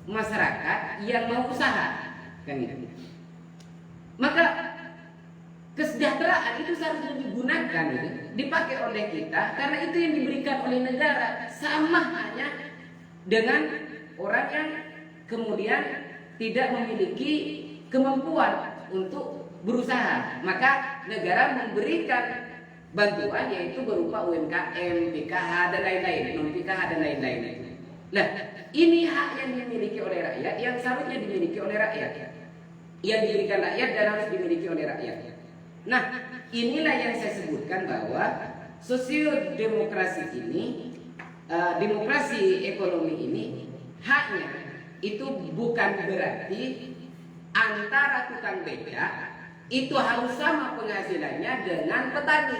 masyarakat yang mau usaha, kan gitu. Maka kesejahteraan itu seharusnya digunakan, gitu, dipakai oleh kita karena itu yang diberikan oleh negara, sama hanya dengan orang yang kemudian tidak memiliki kemampuan untuk berusaha. Maka negara memberikan bantuan yaitu berupa UMKM, PKH dan lain-lain, non PKH dan lain-lain. Nah, ini hak yang dimiliki oleh rakyat, yang seharusnya dimiliki oleh rakyat, yang diberikan rakyat dan harus dimiliki oleh rakyat. Nah, inilah yang saya sebutkan bahwa sosiodemokrasi ini, demokrasi ekonomi ini, haknya itu bukan berarti antara tukang beca itu harus sama penghasilannya dengan petani.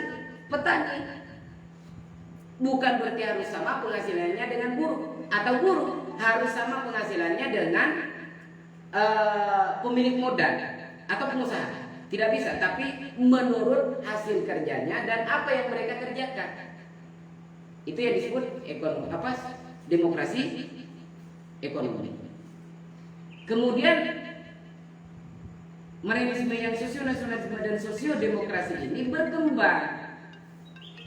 Bukan berarti harus sama penghasilannya dengan buruh, atau buruh harus sama penghasilannya dengan pemilik modal atau pengusaha. Tidak bisa, tapi menurut hasil kerjanya dan apa yang mereka kerjakan. Itu yang disebut demokrasi ekonomi. Kemudian Marxisme yang sosionasionalisme dan sosiodemokrasi ini berkembang.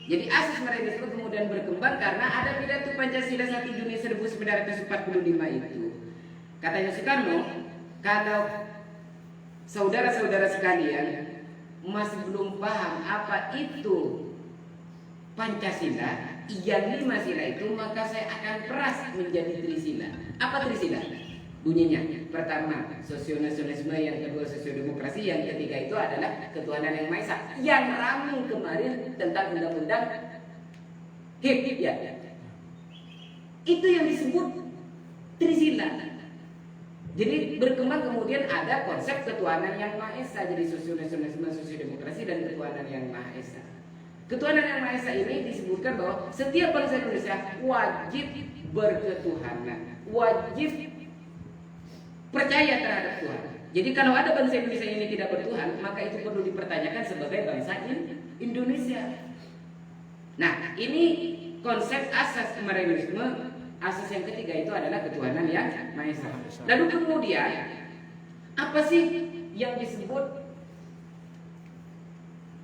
Jadi asas Marxisme kemudian berkembang karena ada pidato Pancasila 1 Juni 1945 itu. Katanya Soekarno, kalau saudara-saudara sekalian masih belum paham apa itu Pancasila, yang 5 sila itu, maka saya akan peras menjadi Trisila. Apa Trisila? Bunyinya, pertama sosionasionalisme, yang kedua sosiodemokrasi, yang ketiga itu adalah ketuhanan yang Maha Esa, yang ramai kemarin tentang undang-undang HIP ya. Itu yang disebut Trisila. Jadi berkembang kemudian ada konsep ketuhanan yang Maha Esa, jadi sosionasionalisme, sosiodemokrasi dan ketuhanan yang Maha Esa. Ketuhanan yang Maha Esa ini disebutkan bahwa setiap bangsa Indonesia wajib berketuhanan, wajib percaya terhadap Tuhan. Jadi kalau ada bangsa Indonesia ini tidak bertuhan, maka itu perlu dipertanyakan sebagai bangsa Indonesia. Nah, ini konsep asas Marxisme. Asas yang ketiga itu adalah ketuhanan yang Maha Esa. Lalu kemudian apa sih yang disebut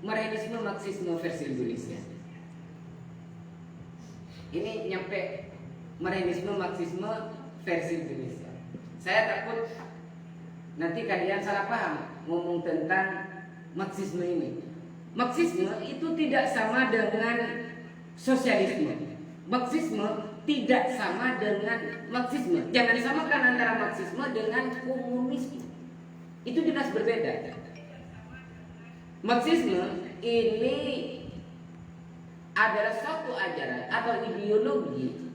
Marxisme Marxisme versi Indonesia? Ini nyampe Marxisme Marxisme versi Indonesia. Saya takut nanti kalian salah paham ngomong tentang Marxisme ini. Marxisme itu tidak sama dengan sosialisme. Marxisme tidak sama dengan Marxisme. Jangan samakan antara Marxisme dengan komunisme. Itu jelas berbeda. Marxisme ini adalah suatu ajaran atau ideologi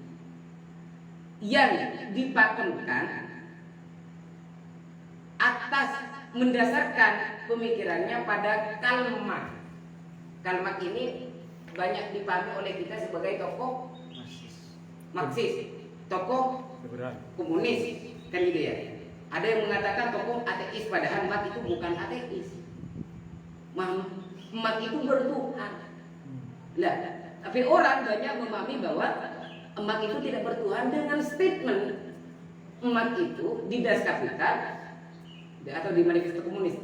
yang dipatenkan atas mendasarkan pemikirannya pada Karl Marx. Karl Marx ini banyak dipahami oleh kita sebagai tokoh Marxis, tokoh komunis, kan gitu ya. Ada yang mengatakan tokoh ateis, padahal Marx itu bukan ateis. Marx itu bertuhan. Lah, tapi orang banyak memahami bahwa Marx itu tidak bertuhan dengan statement Marx itu di Das Kapital atau di Manifesto Komunis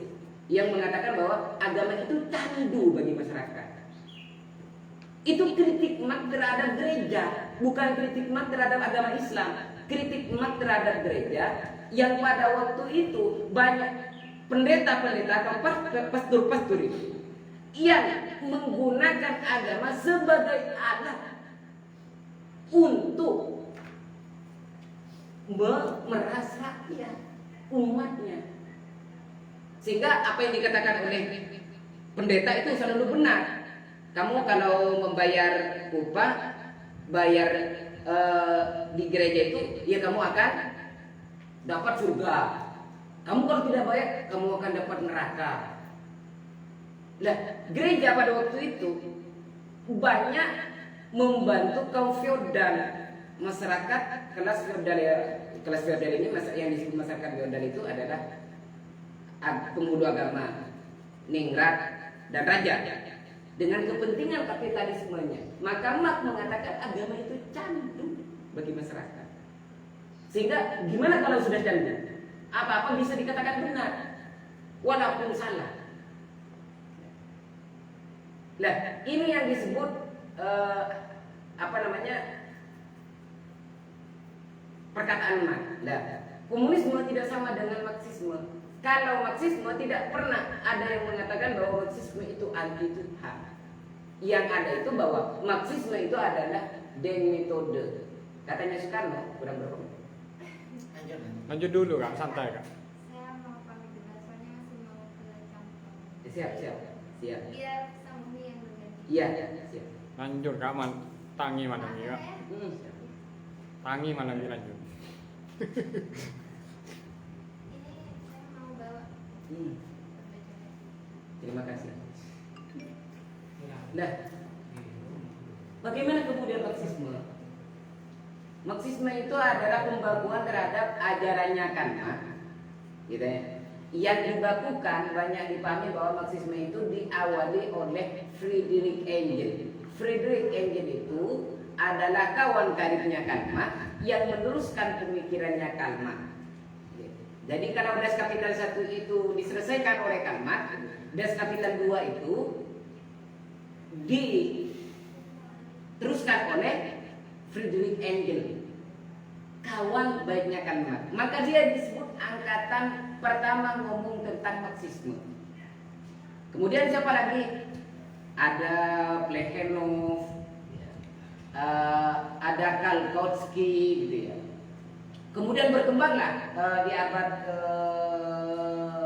yang mengatakan bahwa agama itu candu bagi masyarakat. Itu kritik Marx terhadap gereja, bukan kritik Marx terhadap agama Islam. Kritik Marx terhadap gereja yang pada waktu itu banyak pendeta-pendeta atau pastor-pastor itu yang menggunakan agama sebagai alat untuk memeras rakyat, umatnya. Sehingga apa yang dikatakan oleh pendeta itu selalu benar. Kamu kalau membayar upah, bayar di gereja itu, ya kamu akan dapat surga. Kamu kalau tidak bayar, kamu akan dapat neraka. Nah, gereja pada waktu itu banyak membantu kaum feodal, masyarakat kelas feodal ya. Kelas feodal ini yang disebut masyarakat feodal itu adalah pemuda agama, ningrat dan raja dengan kepentingan kapitalismenya. Maka Marx mengatakan agama itu candu bagi masyarakat. Sehingga gimana kalau sudah candu? Apa-apa bisa dikatakan benar, walaupun salah. Nah, ini yang disebut perkataan Marx. Nah, komunisme tidak sama dengan Marxisme. Kalau Marxisme tidak pernah ada yang mengatakan bahwa Marxisme itu anti Tuhan. Yang ada itu bahwa Marxisme itu adalah metode. Katanya Soekarno, kurang berapa? Lanjut dulu Kak, santai Kak. Saya mau pamit dulu, soalnya masih mau ke campur. Siap. Biar sambung yang berganti. Iya, siap. Lanjut Kak, tangi mana nih Kak? Siap. Tangi mana nih lanjut? Ini saya mau bawa. Terima kasih. Nah, bagaimana kemudian Marxisme? Marxisme itu adalah pembakuan terhadap ajarannya Kant, gitu ya. Yang dibakukan banyak dipahami bahwa Marxisme itu diawali oleh Friedrich Engels. Friedrich Engels itu adalah kawan karibnya Karl Marx yang meneruskan pemikirannya Karl Marx. Jadi kalau Das Kapital 1 itu diselesaikan oleh Karl Marx, Das Kapital 2 itu diteruskan oleh Friedrich Engels, kawan baiknya Karl Marx. Maka dia disebut angkatan pertama ngomong tentang Marxisme. Kemudian siapa lagi? Ada Plekhanov, ada Karl Kautsky, gitu ya. Kemudian berkembanglah di abad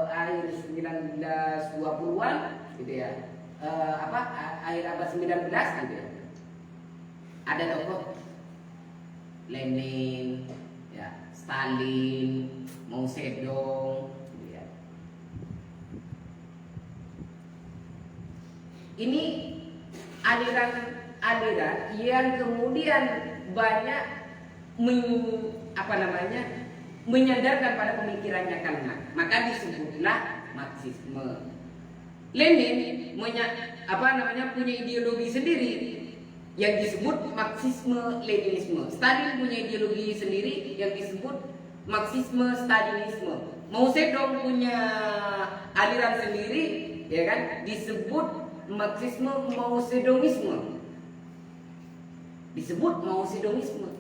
akhir 1920-an, gitu ya. Akhir abad 19, gitu ya. Ada tokoh Lenin, ya, Stalin, Mao Zedong, gitu ya. Ini aliran yang kemudian banyak menyandarkan pada pemikirannya Karl Marx. Maka disebutlah Marxisme. Lenin punya ideologi sendiri yang disebut Marxisme-Leninisme. Stalin punya ideologi sendiri yang disebut Marxisme-Stalinisme. Mao Zedong punya aliran sendiri, ya kan, disebut Marxisme-Mao Zedonisme. Disebut Mao Zedonisme.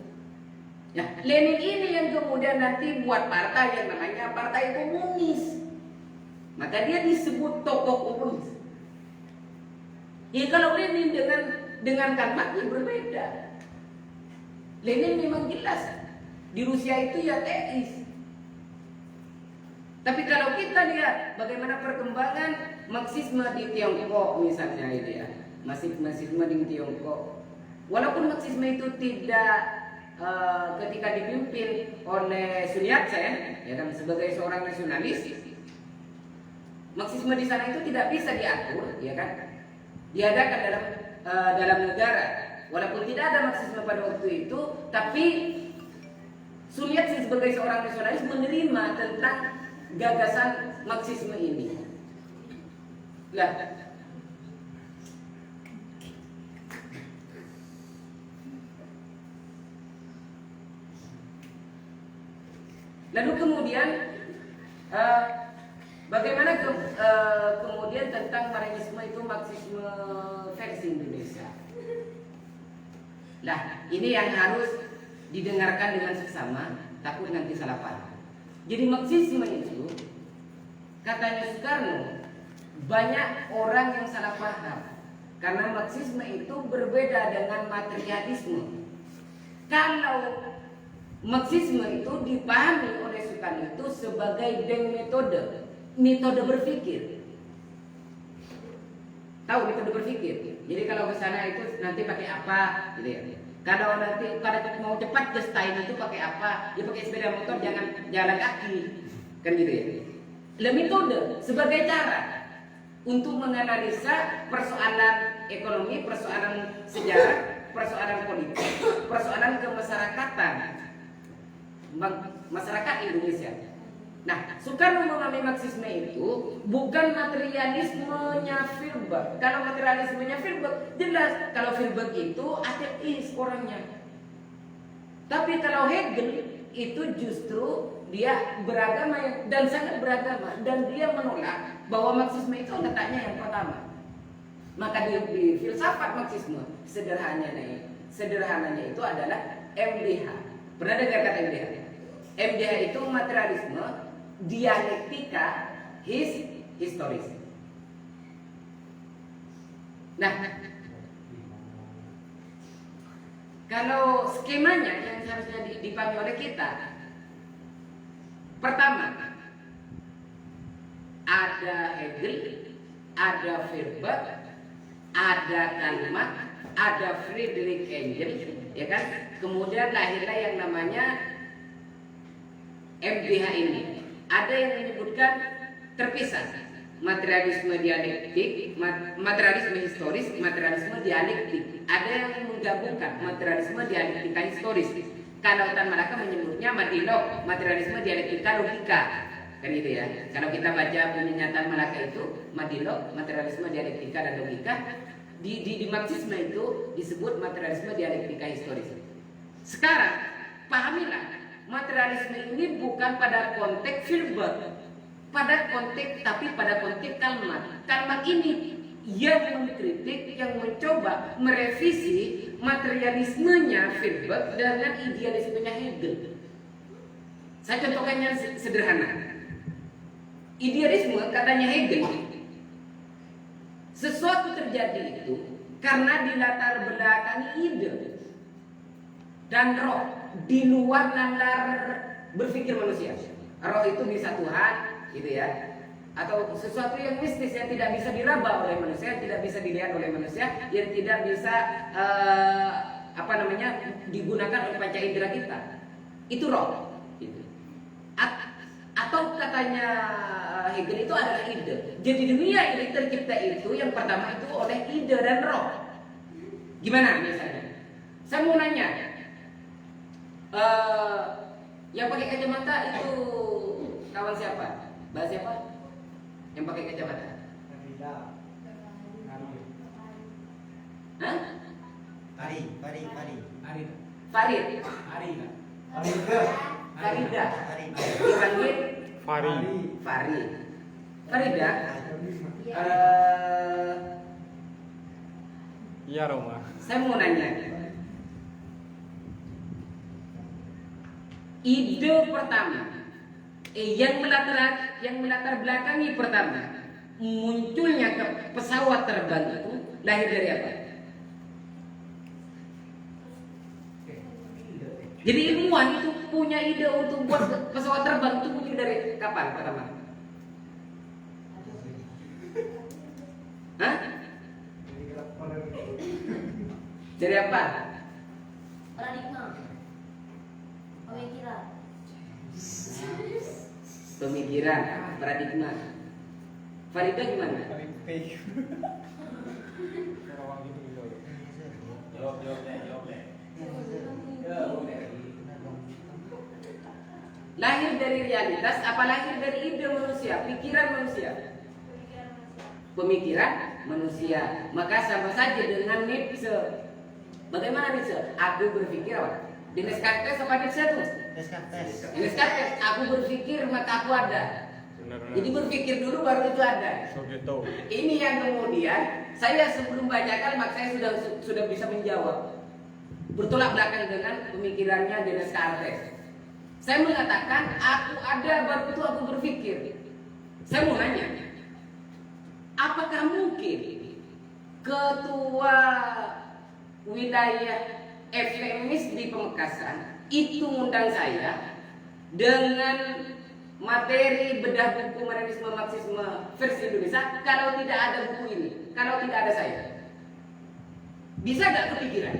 Ya, Lenin ini yang kemudian nanti buat partai yang namanya Partai Komunis. Maka dia disebut tokoh komunis. Ya, kalau Lenin dengan Karl Marx berbeda. Lenin memang jelas di Rusia itu ya teis. Tapi kalau kita lihat bagaimana perkembangan Marxisme di Tiongkok misalnya itu ya, Marxisme di Tiongkok, walaupun Marxisme itu tidak ketika dipimpin oleh Sun Yat-sen, ya kan, sebagai seorang nasionalis, Marxisme di sana itu tidak bisa diatur, ya kan, diadakan dalam negara. Walaupun tidak ada Marxisme pada waktu itu, tapi Sun Yat-sen sebagai seorang nasionalis menerima tentang gagasan Marxisme ini. Lalu kemudian bagaimana kemudian tentang Marxisme itu Marxisme versi Indonesia? Ini yang harus didengarkan dengan seksama, takut nanti salah paham. Jadi Marxisme itu, katanya Soekarno, banyak orang yang salah paham karena Marxisme itu berbeda dengan materialisme. Kalau Marxisme itu dipahami oleh Soekarno itu sebagai metode berpikir. Tahu metode berpikir? Jadi kalau ke sana itu nanti pakai apa, gitu ya. Kalau nanti mau cepat ke Stein itu pakai apa? Dia pakai sepeda motor, jangan jalan kaki, kan gitu ya. Metode sebagai cara untuk menganalisa persoalan ekonomi, persoalan sejarah, persoalan politik, persoalan kemasyarakatan masyarakat Indonesia. Nah, Soekarno memahami Marxisme itu bukan materialismenya Freiberg. Kalau materialismenya Freiberg jelas, kalau Freiberg itu ateis orangnya. Tapi kalau Hegel itu justru dia beragama dan sangat beragama, dan dia menolak bahwa Marxisme itu letaknya yang pertama. Maka di filsafat Marxisme sederhananya itu adalah MDH. Pernah dengar kata MDH? MDH itu materialisme, dialektika, historis. Nah, kalau skemanya yang seharusnya dipahami oleh kita, pertama ada Hegel, ada Feuerbach, ada Karl Marx, ada Friedrich Engels, ya kan? Kemudian lahirlah yang namanya MDH ini. Ada yang menyebutkan terpisah. Materialisme dialektik, materialisme historis, materialisme dialektik. Ada yang menggabungkan materialisme dialektika historis. Kalau Tan Malaka menyebutnya Madilog, materialisme dialektika logika. Kan gitu ya. Kalau kita baca punyanya Tan Malaka itu Madilog, materialisme dialektika dan logika. Di Marxisme itu disebut materialisme dialektika historis. Sekarang pahamilah, materialisme ini bukan pada konteks Feuerbach, tapi pada konteks Karl Marx. Karl Marx ini yang mengkritik, yang mencoba merevisi materialismenya Feuerbach dengan idealismenya Hegel. Saya contohkan yang sederhana. Idealisme katanya Hegel, sesuatu terjadi itu karena dilatar belakangi ide dan roh di luar nalar berpikir manusia. Roh itu bisa Tuhan, gitu ya, atau sesuatu yang mistis yang tidak bisa diraba oleh manusia, tidak bisa dilihat oleh manusia, yang tidak bisa digunakan oleh panca indera kita. Itu roh. Gitu. Atau katanya Hegel itu adalah ide. Jadi dunia ini tercipta itu yang pertama itu oleh ide dan roh. Gimana misalnya? Saya mau nanya, yang pakai kacamata itu kawan siapa? Bahas siapa? Yang pakai kacamata? Hah? Farid. Farida. Dipanggil Farid. Farida. Iya Roma. Saya mau nanya. Ide pertama yang melatar belakangi pertama munculnya ke pesawat terbang itu lahir dari apa? Jadi ilmuwan itu punya ide untuk buat pesawat terbang itu muncul dari kapan pertama? Hah? Dari apa? Paradigma. Pemikiran. Pemikiran, paradigma. Farida gimana? Lahir dari realitas, apa lahir dari ide manusia, pikiran manusia? Pemikiran manusia. Maka sama saja dengan Nietzsche. Bagaimana Nietzsche? Aku berpikir apa? Di Descartes apa Nietzsche tuh? Descartes. Aku berpikir maka aku ada. Jadi berpikir dulu baru itu ada. Ini yang kemudian saya sebelum bacakan maka saya sudah bisa menjawab. Bertolak belakang dengan pemikirannya di Descartes. Saya mengatakan aku ada baru itu aku berpikir. Saya mau nanya, apakah mungkin ketua wilayah FMIS di Pamekasan itu ngundang saya dengan materi bedah buku Marxisme Marxisme versi Indonesia kalau tidak ada buku ini, kalau tidak ada saya? Bisa gak kepikiran?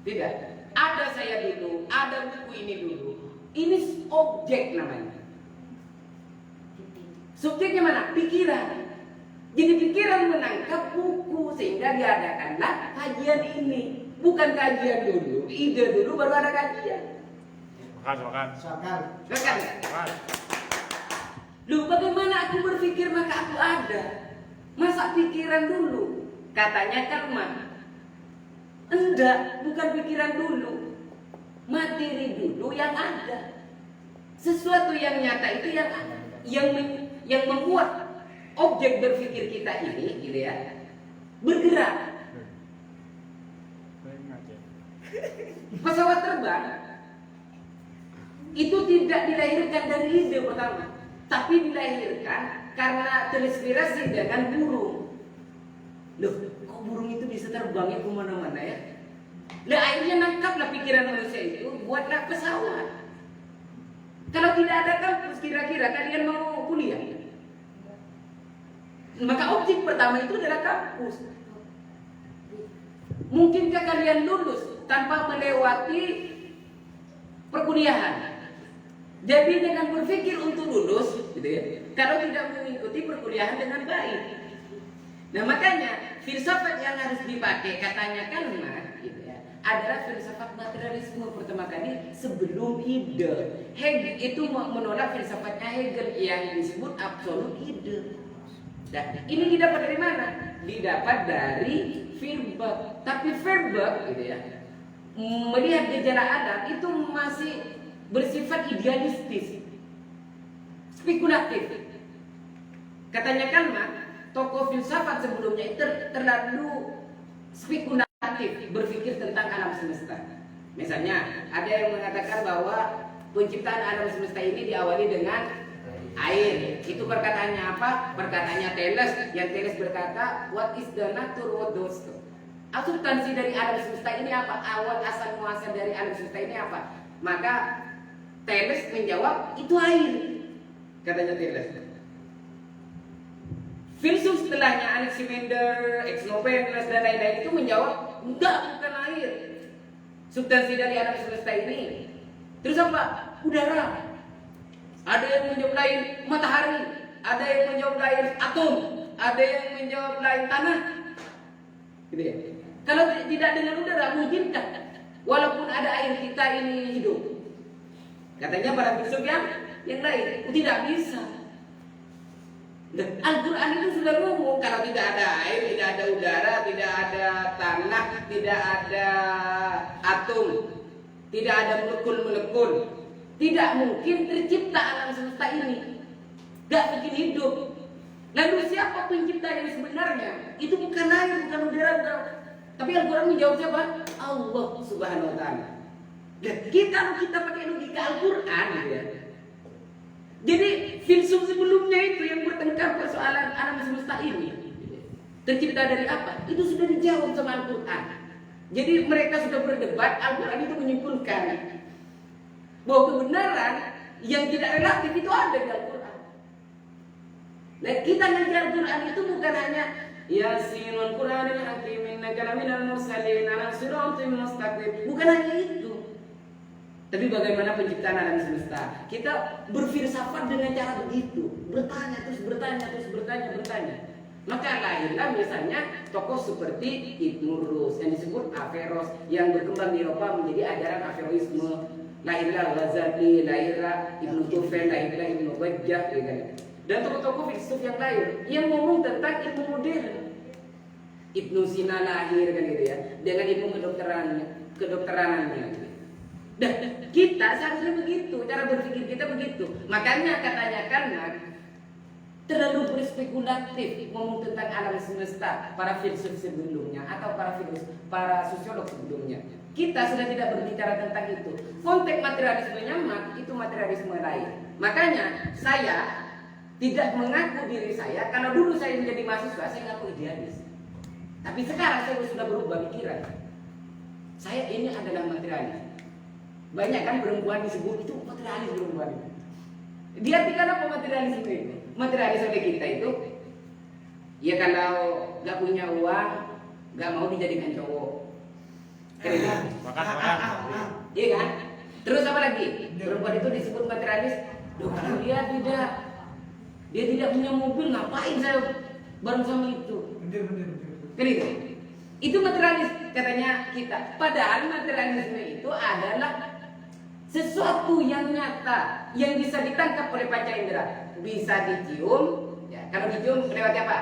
Tidak. Ada saya dulu, ada buku ini dulu. Ini objek namanya. Subjeknya mana? Pikiran. Jadi pikiran menangkap buku sehingga diadakanlah kajian ini. Bukan kajian dulu, ide dulu baru ada kajian. Makan. Lu bagaimana aku berpikir maka aku ada? Masa pikiran dulu? Katanya Karl Marx. Enggak, bukan pikiran dulu. materi dulu yang ada. Sesuatu yang nyata itu yang membuat objek berpikir kita ini, gitu ya, bergerak. Saya ingat ya. Pesawat terbang itu tidak dilahirkan dari ide pertama, tapi dilahirkan karena terinspirasi dengan burung. Loh, kok burung itu bisa terbang ke mana-mana ya? Lah akhirnya nangkaplah pikiran manusia itu, buatlah pesawat. Kalau tidak ada kampus, kira-kira kalian mau kuliah? Maka objek pertama itu adalah kampus. Mungkinkah kalian lulus tanpa melewati perkuliahan? Jadi dengan berpikir untuk lulus, gitu ya, kalau tidak mengikuti perkuliahan dengan baik. Nah makanya filsafat yang harus dipakai, katanya kan gitu ya, adalah filsafat materialisme pertama kali sebelum ide. Hegel itu menolak filsafatnya Hegel yang disebut absolut ide. Nah, ini didapat dari mana? Didapat dari Feuerbach. Tapi Feuerbach gitu ya, melihat gejala alam itu masih bersifat idealistis, spekulatif. Katanya kan tokoh filsafat sebelumnya itu terlalu spekulatif, berpikir tentang alam semesta. Misalnya ada yang mengatakan bahwa penciptaan alam semesta ini diawali dengan air. Itu perkataannya apa? Perkataannya Thales. Yang Thales berkata, what is the nature, what does it? Substansi dari alam semesta ini apa? Awal asal muasal dari alam semesta ini apa? Maka Thales menjawab, itu air. Katanya Thales. Filsuf setelahnya Anaximander, Xenophon dan lain-lain itu menjawab, enggak, bukan air. Substansi dari alam semesta ini. Terus apa? Udara. Ada yang menjawab lain matahari, ada yang menjawab lain atom, ada yang menjawab lain tanah. Gitu ya. Kalau tidak dengan udara, mungkinkah walaupun ada air kita ini hidup? Katanya para filsuf yang lain, tidak bisa. Al-Quran itu sudah ngomong kalau tidak ada air, tidak ada udara, tidak ada tanah, tidak ada atom, tidak ada molekul-molekul, tidak mungkin tercipta alam semesta ini. Gak mungkin hidup. Lalu siapa pencipta yang sebenarnya? Itu bukan air, bukan udara. Tapi Al-Quran menjawab siapa? Allah Subhanahu Wa Taala. Dan kita pakai logika Al-Quran, ya. Jadi filsuf sebelumnya itu yang bertengkar persoalan alam semesta ini tercipta dari apa? Itu sudah dijawab sama Al-Quran. Jadi mereka sudah berdebat, Al-Quran itu menyimpulkan bahwa kebenaran yang tidak relatif itu ada di Al-Quran. Nah, kita ngaji Al-Quran itu bukan hanya Yasin wal Qur'anil Hakim innaka laminal mursalin ala siratim mustaqim. Bukan hanya itu. Tapi bagaimana penciptaan alam semesta? Kita berfilsafat dengan cara begitu, bertanya terus bertanya. Maka lahirlah misalnya tokoh seperti Ibnu Rus yang disebut Averroes yang berkembang di Eropa menjadi ajaran Averroisme. Lahirlah Ghazali, lahirlah Ibnu Tufel, lahirlah Ibnu Bajjah, dan tokoh-tokoh filsuf yang lain yang ngomong tentang ilmu modern. Ibnu Sina lahir kan gitu ya, dengan ilmu kedokteranannya. Gitu. Dan kita seharusnya begitu, cara berpikir kita begitu. Makanya katanya karena terlalu berspekulatif ngomong tentang alam semesta para filsuf sebelumnya atau para sosiolog sebelumnya. Kita sudah tidak berbicara tentang itu. Konteks materialismenya itu materialisme lain. Makanya saya tidak mengaku diri saya, kalau dulu saya menjadi mahasiswa saya ngaku idealis. Tapi sekarang saya sudah berubah pikiran. Saya ini adalah materialis. Banyak kan perempuan disebut itu materialis perempuan itu. Diartikan apa materialisme itu? Materialisme kita itu, ya kalau nggak punya uang, nggak mau dijadikan cowok. Keren. Makan. Iya kan? Terus apa lagi? Perempuan itu disebut materialis. Loh, kalau dia tidak punya mobil, ngapain saya bareng sama itu? Bener. Itu materialis katanya kita. Padahal materialisme itu adalah sesuatu yang nyata, yang bisa ditangkap oleh panca indera, bisa dicium. Ya, kalau dicium lewat apa?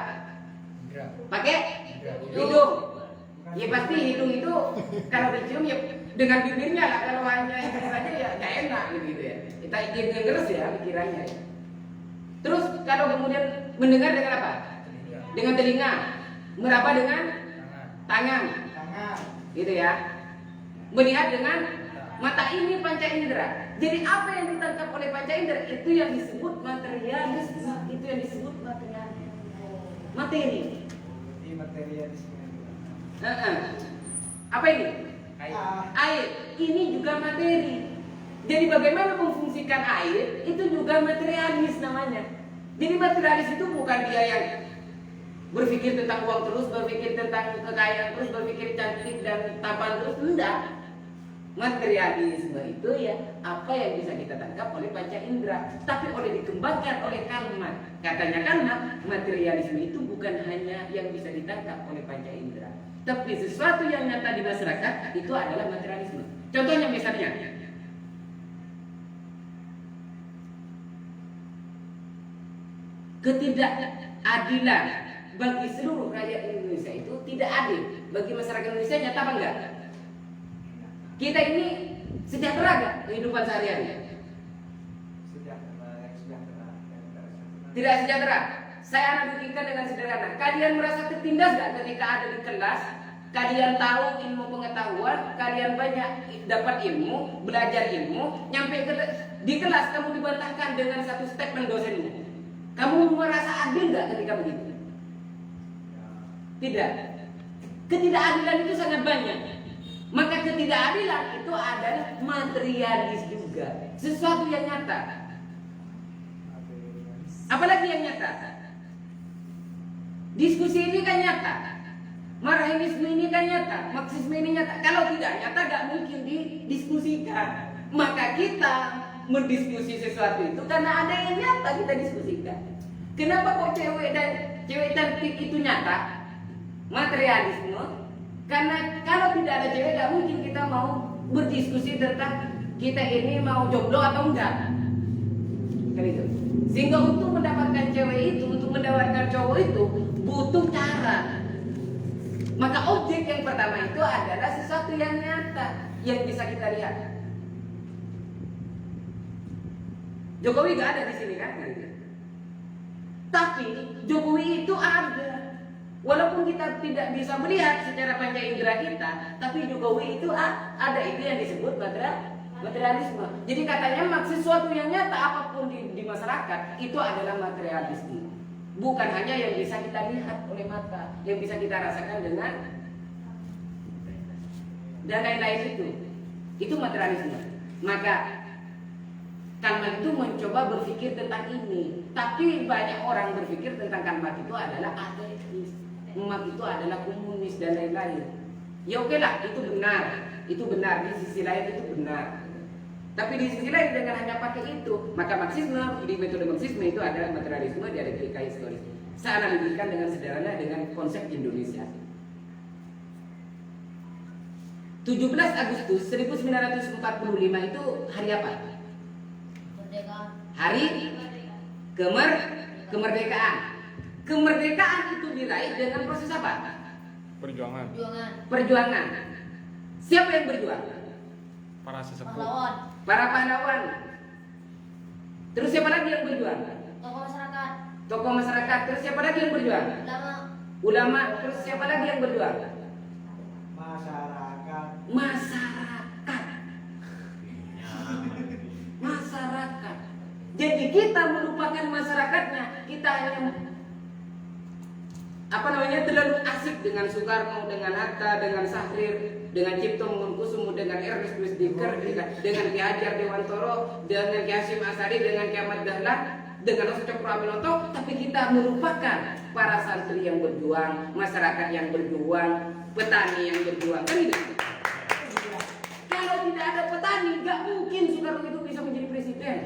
Pakai hidung. Ya pasti hidung itu kalau dicium ya dengan bibirnya lah, kalau hanya itu saja ya nggak enak gitu ya. Kita ngeres ya pikirannya ya. Terus kalau kemudian mendengar dengan apa? Dengan telinga, meraba dengan tangan, gitu ya. Melihat dengan mata, ini panca indera. Jadi apa yang ditangkap oleh panca indera itu yang disebut materialisme, itu yang disebut materi. Apa ini? Air. Ini juga materi. Jadi bagaimana memfungsikan air itu juga materialis namanya. Jadi materialis itu bukan dia yang berpikir tentang uang terus, berpikir tentang kekayaan terus, berpikir cantik dan tampan terus, enggak. Materialisme itu ya apa yang bisa kita tangkap oleh panca indera, tapi oleh dikembangkan oleh kalimat. Katanya kalimat, materialisme itu bukan hanya yang bisa ditangkap oleh panca indera, tapi sesuatu yang nyata di masyarakat itu adalah materialisme. Contohnya misalnya, ketidakadilan bagi seluruh rakyat Indonesia itu tidak adil. Bagi masyarakat Indonesia nyata apa enggak? Kita ini sejahtera gak kehidupan sehari-hari? Tidak sejahtera. Saya analogikan dengan sederhana. Kalian merasa tertindas gak ketika ada di kelas? Kalian tahu ilmu pengetahuan, kalian banyak dapat ilmu, belajar ilmu, nyampe di kelas kamu dibantahkan dengan satu statement dosenmu. Kamu merasa adil gak ketika begitu? Tidak. Ketidakadilan itu sangat banyak. Maka ketidakadilan itu adalah materialis juga, sesuatu yang nyata. Apalagi yang nyata? Diskusi ini kan nyata, marxisme ini kan nyata, marxisme ini nyata. Kalau tidak nyata gak mungkin didiskusikan. Maka kita mendiskusi sesuatu itu karena ada yang nyata kita diskusikan. Kenapa kok cewek cantik itu nyata? Materialisme. Karena kalau tidak ada cewek gak mungkin kita mau berdiskusi tentang kita ini mau jomblo atau enggak. Kan itu. Sehingga untuk mendapatkan cewek itu, untuk mendapatkan cowok itu butuh cara. Maka objek yang pertama itu adalah sesuatu yang nyata yang bisa kita lihat. Jokowi gak ada di sini kan? Tapi Jokowi itu ada. Walaupun kita tidak bisa melihat secara panca indera kita, tapi Jokowi itu ada, itu yang disebut materialisme. Jadi katanya sesuatu yang nyata apapun di masyarakat itu adalah materialisme. Bukan hanya yang bisa kita lihat oleh mata, yang bisa kita rasakan dengan dan lain-lain itu. Itu materialisme. Maka kalimat itu mencoba berpikir tentang ini, tapi banyak orang berpikir tentang kalimat itu adalah ateis. Umat itu adalah komunis dan lain-lain. Ya oke lah, itu benar di sisi lain itu benar. Tapi di sisi lain dengan hanya pakai itu, maka Marxisme, di metode Marxisme itu adalah materialisme dialektika historis. Saya analogikan dengan sederhana dengan konsep Indonesia. 17 Agustus 1945 itu hari apa? Hari kemerdekaan. Kemerdekaan itu diraih dengan proses apa? Perjuangan. Siapa yang berjuang? Para sesepuh. Para pahlawan. Terus siapa lagi yang berjuang? Tokoh masyarakat. Terus siapa lagi yang berjuang? Ulama. Terus siapa lagi yang berjuang? Masyarakat. Jadi kita melupakan masyarakatnya. Kita hanya terlalu asik dengan Soekarno, dengan Hatta, dengan Sahrir, dengan Cipto Mangunkusumo, dengan Ernest Wisdiker, dengan Ki Hajar Dewantoro, dengan Ki Hasyim Asy'ari, dengan Ki Ahmad Dahlan, dengan Roso Cokroaminoto, tapi kita melupakan para santri yang berjuang, masyarakat yang berjuang, petani yang berjuang. Kan itu. Kalau tidak ada petani, nggak mungkin Soekarno itu bisa menjadi presiden.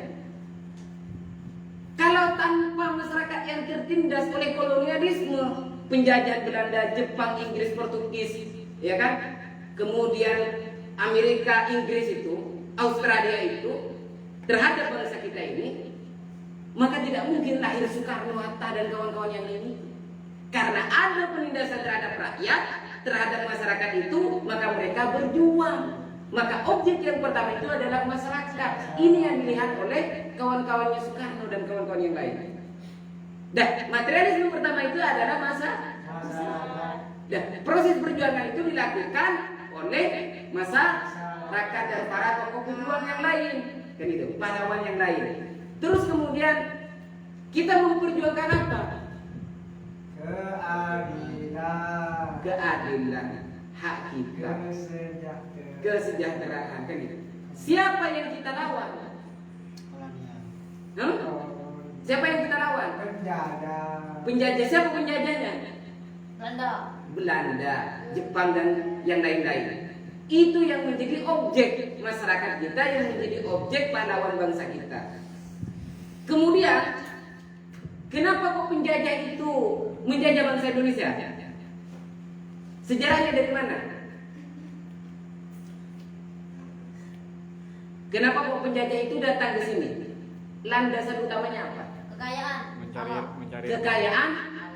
Kalau tanpa masyarakat yang tertindas oleh kolonialisme, penjajah Belanda, Jepang, Inggris, Portugis, ya kan? Kemudian Amerika, Inggris itu, Australia itu terhadap bangsa kita ini, maka tidak mungkin lahir Soekarno, Hatta dan kawan-kawan yang ini. Karena ada penindasan terhadap rakyat, terhadap masyarakat itu, maka mereka berjuang. Maka objek yang pertama itu adalah masyarakat. Ini yang dilihat oleh kawan-kawannya Soekarno dan kawan-kawan yang lain. Dan materialisme pertama itu adalah masyarakat. Dan proses perjuangan itu dilakukan oleh masyarakat dan para tokoh pejuang yang lain, kan itu, pahlawan yang lain. Terus kemudian kita memperjuangkan apa? Keadilan, hak kita, kesejahteraan, kan itu. Siapa yang kita lawan? Siapa yang kita lawan? Penjajah. Siapa penjajahnya? Belanda, Jepang dan yang lain-lain. Itu yang menjadi objek masyarakat kita, yang menjadi objek pahlawan bangsa kita. Kemudian, kenapa kok penjajah itu menjajah bangsa Indonesia? Sejarahnya dari mana? Kenapa kok penjajah itu datang ke sini? Landasan utamanya apa? Mencari Kekayaan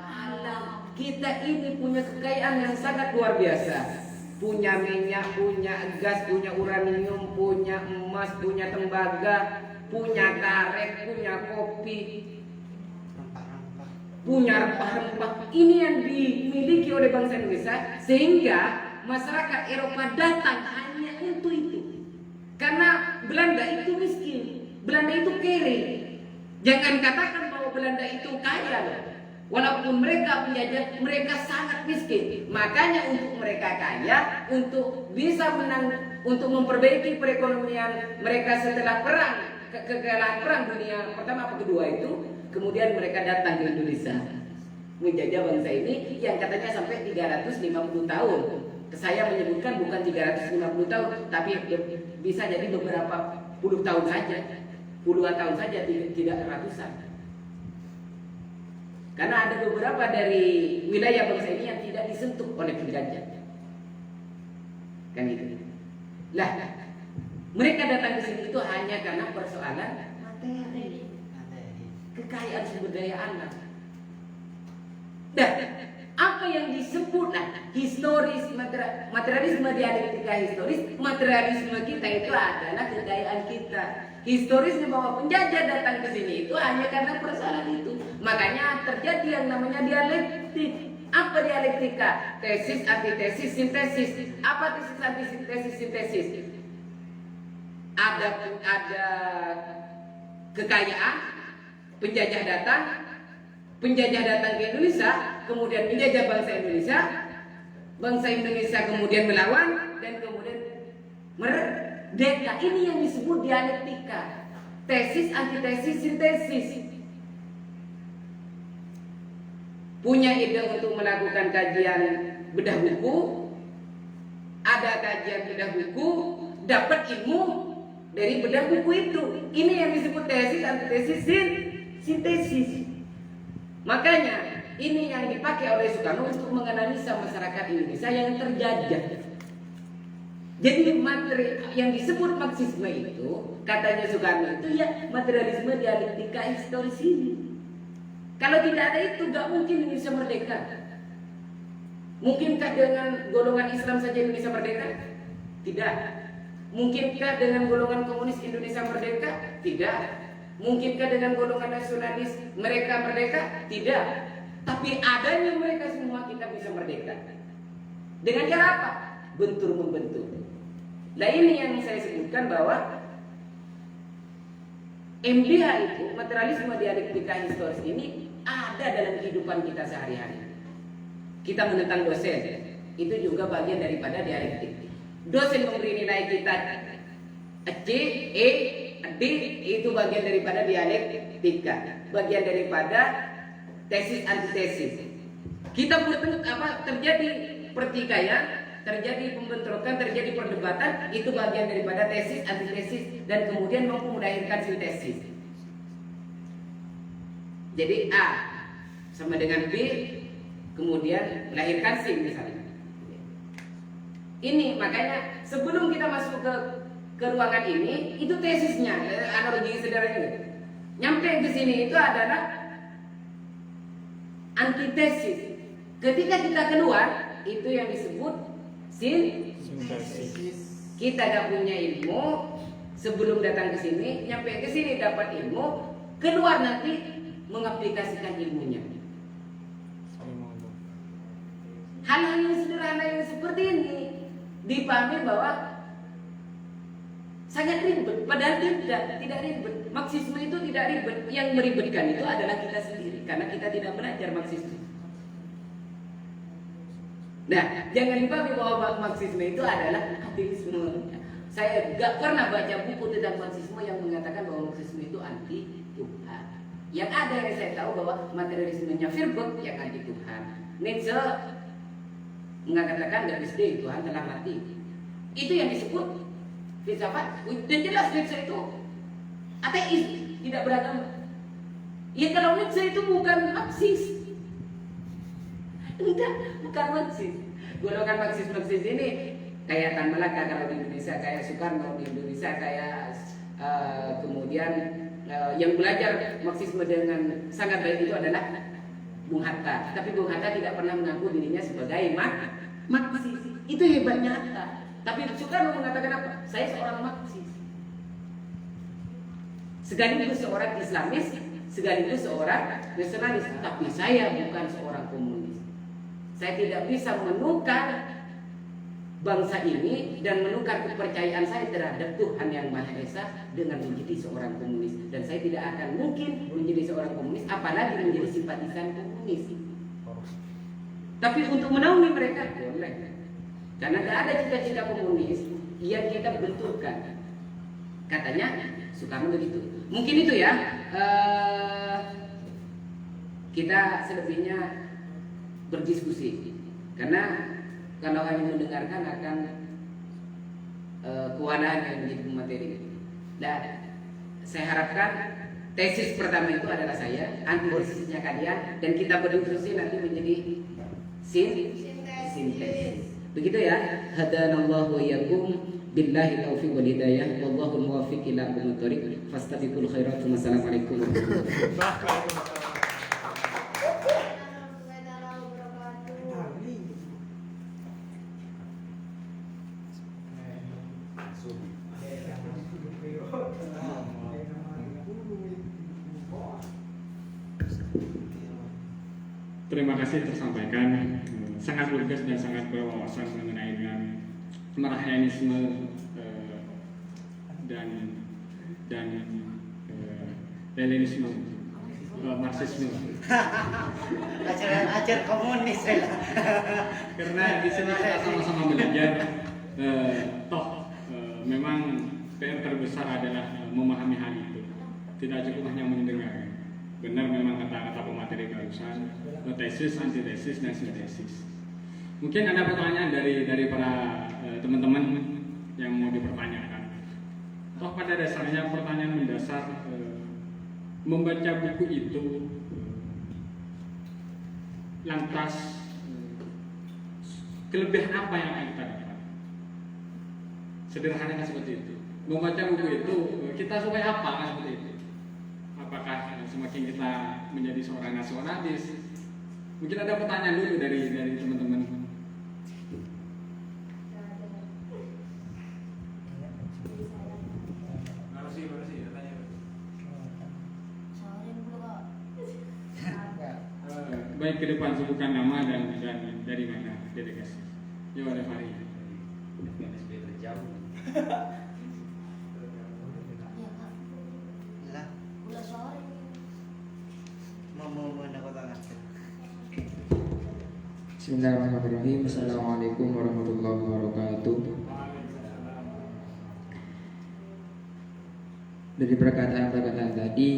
alam. Kita ini punya kekayaan yang sangat luar biasa. Punya minyak, punya gas, punya uranium, punya emas, punya tembaga, punya karet, punya kopi, punya rempah-rempah. Ini yang dimiliki oleh bangsa Indonesia, sehingga masyarakat Eropa datang hanya untuk itu. Karena Belanda itu miskin, Belanda itu kere. Jangan katakan bahwa Belanda itu kaya. Walaupun mereka penjajah, mereka sangat miskin. Makanya untuk mereka kaya, untuk bisa menang, untuk memperbaiki perekonomian mereka setelah perang, kekalahan perang dunia pertama atau kedua itu, kemudian mereka datang ke Indonesia menjajah bangsa ini yang katanya sampai 350 tahun. Saya menyebutkan bukan 350 tahun, tapi bisa jadi beberapa puluh tahun saja, puluhan tahun saja, tidak ratusan. Karena ada beberapa dari wilayah bangsa ini yang tidak disentuh oleh penjajah. Kan itu. Lah, mereka datang ke sini itu hanya karena persoalan materi, kekayaan sumber daya alam. Dan apa yang disebut historis, materialisme dialektika historis, materialisme kita itu adalah kekayaan kita. Historisnya bahwa penjajah datang ke sini itu hanya karena persoalan itu. Makanya terjadi yang namanya dialektik. Apa dialektika? Tesis, antitesis, sintesis. Apa tesis, antitesis, sintesis? Ada kekayaan, penjajah datang ke Indonesia, kemudian menjajah bangsa Indonesia kemudian melawan dan kemudian merdeka. Ini yang disebut dialektika. Tesis, antitesis, sintesis. Punya ide untuk melakukan kajian bedah buku, ada kajian bedah buku, dapat ilmu dari bedah buku itu. Ini yang disebut tesis, antitesis, sintesis. Makanya ini yang dipakai oleh Soekarno untuk menganalisa masyarakat Indonesia yang terjajah. Jadi materi yang disebut Marxisme itu, katanya Soekarno itu ya materialisme dialektika historis ini. Kalau tidak ada itu, gak mungkin Indonesia merdeka. Mungkinkah dengan golongan Islam saja Indonesia merdeka? Tidak. Mungkinkah dengan golongan komunis Indonesia merdeka? Tidak. Mungkinkah dengan golongan nasionalis mereka merdeka? Tidak. Tapi adanya mereka semua kita bisa merdeka. Dengan cara apa? Bentur membentur. Nah ini yang saya sebutkan bahwa MDH itu, materialisme dialektika historis ini ada dalam kehidupan kita sehari-hari. Kita menentang dosen, itu juga bagian daripada dialektik. Dosen memberi nilai kita C, E, D, itu bagian daripada dialektika, bagian daripada tesis antitesis. Kita terjadi pertikaian, terjadi pembentrokan, terjadi perdebatan, itu bagian daripada tesis, antitesis, dan kemudian mampu melahirkan sintesis. Jadi A sama dengan B, kemudian melahirkan C misalnya. Ini makanya sebelum kita masuk ke ruangan ini, itu tesisnya, analogi sederhana. Nyampe ke sini itu adalah antitesis. Ketika kita keluar, itu yang disebut sintesis. kita gak punya ilmu sebelum datang ke sini, nyampe ke sini dapat ilmu, keluar nanti mengaplikasikan ilmunya. Hal-hal yang sederhana yang seperti ini dipahami bahwa sangat ribet, padahal tidak ribet. Marxisme itu tidak ribet. Yang meribetkan itu adalah kita sendiri karena kita tidak belajar Marxisme. Nah, jangan dipahami bahwa Marxisme itu adalah ateisme. Saya gak pernah baca buku tentang Marxisme yang mengatakan bahwa Marxisme itu anti Tuhan. Yang ada yang saya tahu bahwa materialismenya Freiburg yang anti Tuhan. Nietzsche mengatakan that is day, Tuhan telah mati. Itu yang disebut filsafat. Dan jelas Nietzsche itu ateis, tidak beragama. Ya kalau Nietzsche itu bukan Marxis. Enggak, bukan Marxis. Golongan Marxis ini kayak Tan Malaka kalau di Indonesia, kayak Soekarno di Indonesia, kayak kemudian yang belajar Marxisme dengan sangat baik itu adalah Bung Hatta. Tapi Bung Hatta tidak pernah mengaku dirinya sebagai Marxis. Itu hebatnya Hatta. Tapi Soekarno mengatakan apa? Saya seorang Marxis. Sekaligus seorang Islamis, sekaligus seorang nasionalis. Tapi saya bukan seorang komunis. Saya tidak bisa menukar bangsa ini dan menukar kepercayaan saya terhadap Tuhan yang Maha Esa dengan menjadi seorang komunis. Dan saya tidak akan mungkin menjadi seorang komunis, apalagi menjadi simpatisan komunis. Tapi untuk menaungi mereka boleh, karena tidak ada cita-cita komunis yang kita benturkan. Katanya Soekarno begitu. Mungkin itu ya. Kita selebihnya berdiskusi, karena kalau hanya mendengarkan akan kewalahan yang menjadi materi. Dan saya harapkan tesis pertama itu adalah saya, antitesisnya kalian, dan kita berdiskusi nanti menjadi sintesis. Begitu ya. Hadanallahu wa iyyakum billahi taufiq wal hidayah wallahu muwaffiq ila aqwamit thoriq fastabiqul khairat. Wassalamualaikum warahmatullahi wabarakatuh. Terima kasih tersampaikan, sangat lugas dan sangat berwawasan mengenai dengan Marxianisme dan Leninisme, Marxisme. Ajar komunis ya. Karena di sini kita sama-sama belajar, memang PR terbesar adalah memahami hal itu. Tidak cukup hanya mendengar. Benar memang kata-kata pemateri barusan, tesis, antitesis, dan sintesis. Mungkin ada pertanyaan dari para teman-teman yang mau dipertanyakan. Toh pada dasarnya pertanyaan mendasar, membaca buku itu lantas kelebihan apa yang akan kita dapat? Sederhananya seperti itu. Membaca buku itu kita supaya apa kan seperti itu? Apakah semakin kita menjadi seorang nasionalis? Mungkin ada pertanyaan dulu dari teman-teman. Baik, ke depan sebutkan nama dan dari mana delegasi. Yo, ada Fahri. Bismillahirrahmanirrahim. Assalamualaikum warahmatullahi wabarakatuh. Dari perkataan-perkataan tadi,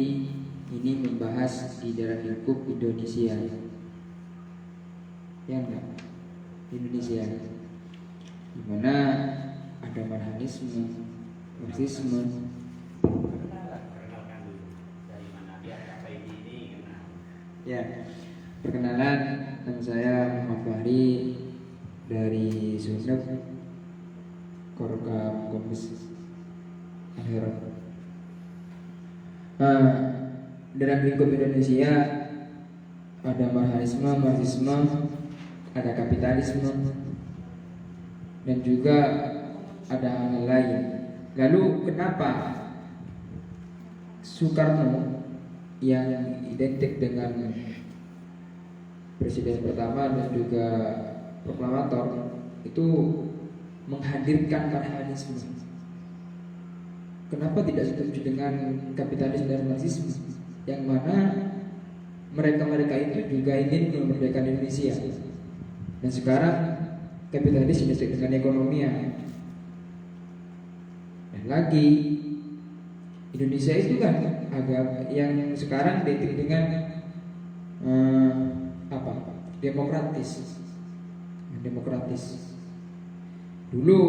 ini membahas di daerah lingkup Indonesia. Ya enggak? Indonesia, di mana ada Marxisme, Marxisme. Ya, perkenalan, nama saya Muhammad Fahri dari Sumeneb, Korka Kompes Akhirat. Dalam lingkup Indonesia ada Marxisme, Marxisme, ada kapitalisme, dan juga ada hal lain. Lalu kenapa Soekarno yang identik dengan presiden pertama dan juga proklamator itu menghadirkan kapitalisme? Kenapa tidak setuju dengan kapitalisme dan marxisme, yang mana mereka itu juga ingin memerdekakan Indonesia? Dan sekarang kapitalis identik dengan ekonomi. Dan lagi Indonesia itu kan agak yang sekarang identik dengan demokratis. Dulu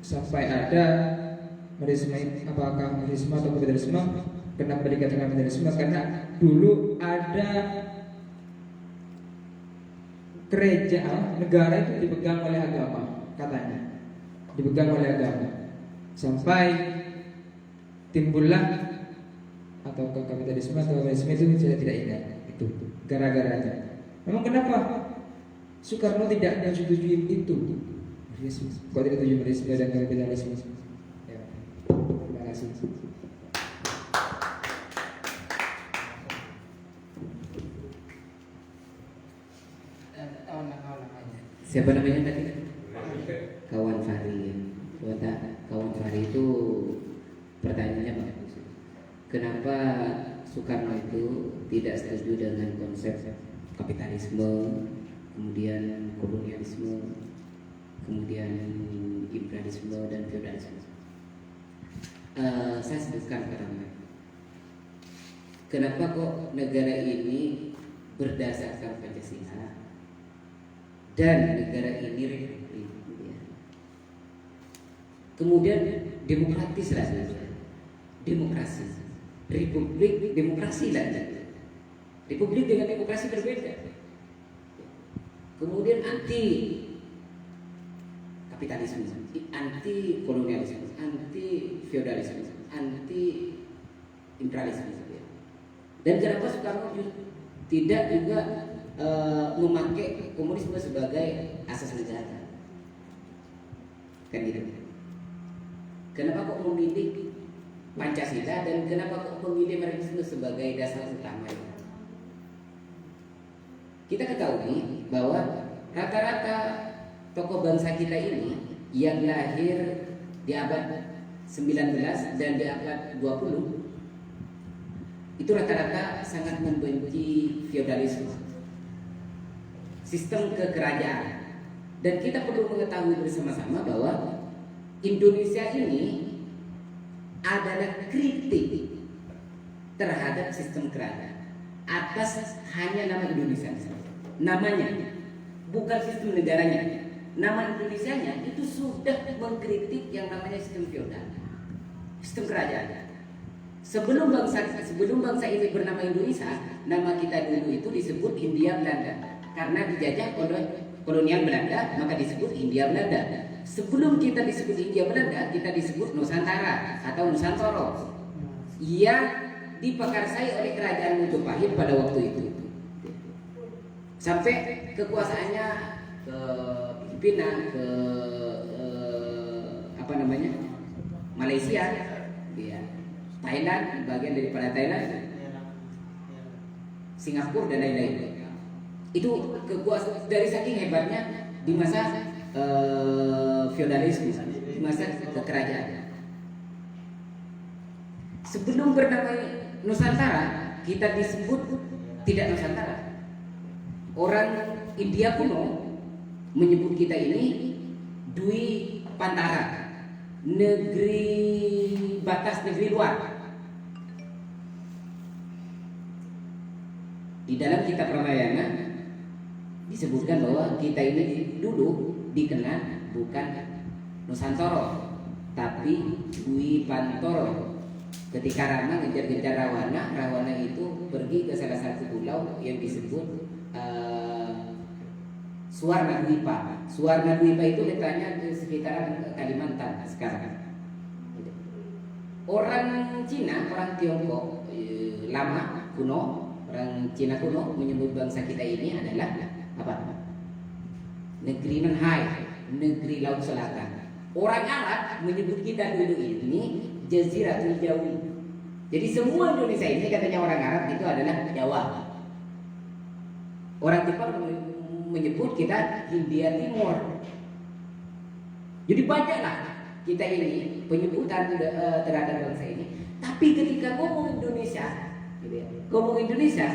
sampai ada apakah marxisme atau kapitalisme? Kenapa dikatakan kapitalisme? Karena dulu ada kerajaan negara itu dipegang oleh agama, katanya dipegang oleh agama, sampai timbullah atau kapitalisme atau komunisme itu saya tidak ingat itu gara-garanya. Memang kenapa Soekarno tidak menyetujui itu? Kok tidak setuju marxisme dan kapitalisme? Ya. Terima kasih. Siapa namanya tadi? Kawan Fahri. Kawan Fahri itu pertanyaannya bagus. Kenapa Soekarno itu tidak setuju dengan konsep kapitalisme, kemudian kolonialisme, kemudian imperialisme dan feodalisme? Saya sebutkan pertama. Kenapa kok negara ini berdasarkan Pancasila dan negara ini republik, ya. Kemudian demokratis lah, demokrasi, republik, demokrasi lah. Republik dengan demokrasi berbeda. Kemudian anti kapitalisme, anti kolonialisme, anti feodalisme, anti imperialisme. Dan kenapa Soekarno tidak juga memakai komunisme sebagai asas negara? Kan gitu. Kenapa kok memilih Pancasila dan kenapa kok memilih marxisme sebagai dasar utama? Kita ketahui bahwa rata-rata tokoh bangsa kita ini yang lahir di abad 19 dan di abad 20 itu rata-rata sangat membenci feodalisme, sistem kekerajaan. Dan kita perlu mengetahui bersama-sama bahwa Indonesia ini adalah kritik terhadap sistem kerajaan atas hanya nama Indonesia. Namanya, bukan sistem negaranya. Nama Indonesianya itu sudah mengkritik yang namanya sistem feodal, sistem kerajaan. Sebelum bangsa ini bernama Indonesia, nama kita dulu itu disebut Hindia Belanda. Karena dijajah oleh kolonial Belanda, maka disebut Hindia Belanda. Sebelum kita disebut Hindia Belanda, kita disebut Nusantara atau Nusantoro, yang dipekarsai oleh kerajaan Majapahit pada waktu itu. Sampai kekuasaannya ke Filipina, ke Malaysia, ya. Thailand, bagian daripada Thailand, Singapura dan lain-lain. Itu kekuasaan dari saking hebatnya di masa feodalisme, di masa kekerajaan. Sebelum bernama Nusantara, kita disebut tidak Nusantara. Orang India kuno menyebut kita ini Dwi Pantara, negeri batas, negeri luar. Di dalam kitab Ramayana disebutkan bahwa kita ini dulu dikenal bukan Nusantara, tapi Dwi Pantoro. Ketika Rama ngejar-ngejar Rawana itu pergi ke salah satu pulau yang disebut Suwarna Dwipa. Suwarna Dwipa itu letaknya di sekitaran Kalimantan sekarang. Orang Cina, orang Tiongkok lama kuno, orang Cina kuno menyebut bangsa kita ini adalah apa? Negeri Nanhai, negeri Laut Selatan. Orang Arab menyebut kita dulu ini Jaziratul Jawi. Jadi semua Indonesia ini katanya orang Arab itu adalah Jawa. Orang Jepang menyebut kita Hindia Timur. Jadi banyaklah kita ini penyebutan terhadap bangsa ini. Tapi ketika ngomong Indonesia, gitu ya, ngomong Indonesia,